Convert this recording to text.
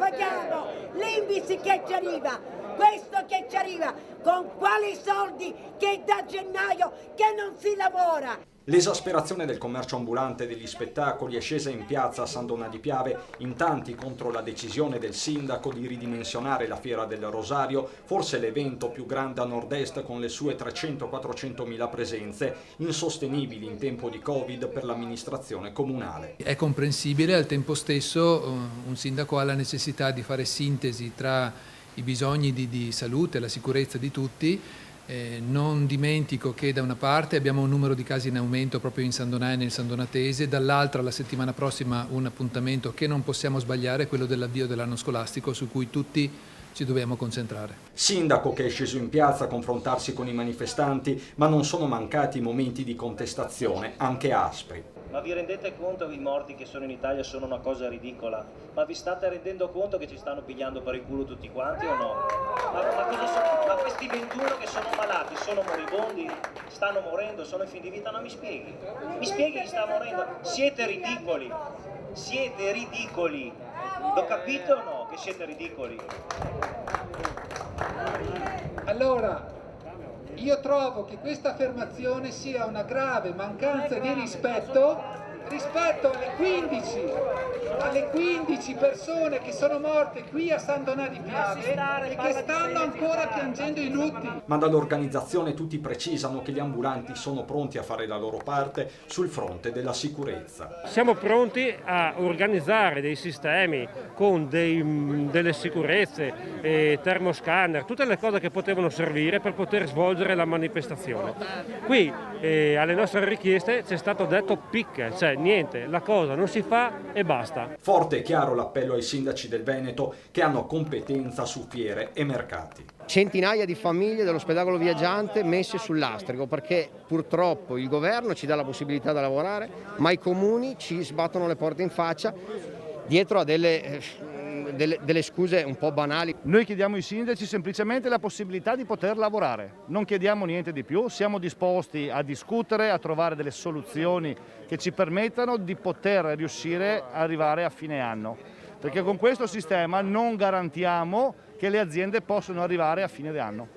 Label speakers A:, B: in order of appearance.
A: paghiamo l'Invis che ci arriva, questo che ci arriva, con quali soldi che da gennaio che non si lavora.
B: L'esasperazione del commercio ambulante e degli spettacoli è scesa in piazza a San Donà di Piave in tanti contro la decisione del sindaco di ridimensionare la Fiera del Rosario, forse l'evento più grande a nord-est con le sue 300-400 mila presenze, insostenibili in tempo di Covid per l'amministrazione comunale.
C: È comprensibile, al tempo stesso un sindaco ha la necessità di fare sintesi tra i bisogni di salute e la sicurezza di tutti. Non dimentico che da una parte abbiamo un numero di casi in aumento proprio in San Donà e nel San Donatese, dall'altra la settimana prossima un appuntamento che non possiamo sbagliare, quello dell'avvio dell'anno scolastico su cui tutti ci dobbiamo concentrare.
B: Sindaco che è sceso in piazza a confrontarsi con i manifestanti, ma non sono mancati momenti di contestazione, anche aspri.
D: Ma vi rendete conto che i morti che sono in Italia sono una cosa ridicola? Ma vi state rendendo conto che ci stanno pigliando per il culo tutti quanti o no? Ma questi 21 che sono malati, sono moribondi, stanno morendo, sono in fin di vita, non mi spieghi? Mi spieghi chi sta morendo? Siete ridicoli, siete ridicoli, lo capite o no che siete ridicoli?
E: Allora, io trovo che questa affermazione sia una grave mancanza di rispetto alle 15 persone che sono morte qui a San Donà di Piave e che stanno ancora piangendo i lutti.
B: Ma dall'organizzazione tutti precisano che gli ambulanti sono pronti a fare la loro parte sul fronte della sicurezza.
F: Siamo pronti a organizzare dei sistemi con delle sicurezze, termoscanner, tutte le cose che potevano servire per poter svolgere la manifestazione. Qui alle nostre richieste c'è stato detto picche, cioè niente, la cosa non si fa e basta.
B: Forte e chiaro l'appello ai sindaci del Veneto che hanno competenza su fiere e mercati.
G: Centinaia di famiglie dello spettacolo viaggiante messe sul lastrico perché purtroppo il governo ci dà la possibilità di lavorare, ma i comuni ci sbattono le porte in faccia dietro a delle scuse un po' banali.
H: Noi chiediamo ai sindaci semplicemente la possibilità di poter lavorare, non chiediamo niente di più, siamo disposti a discutere, a trovare delle soluzioni che ci permettano di poter riuscire ad arrivare a fine anno, perché con questo sistema non garantiamo che le aziende possano arrivare a fine anno.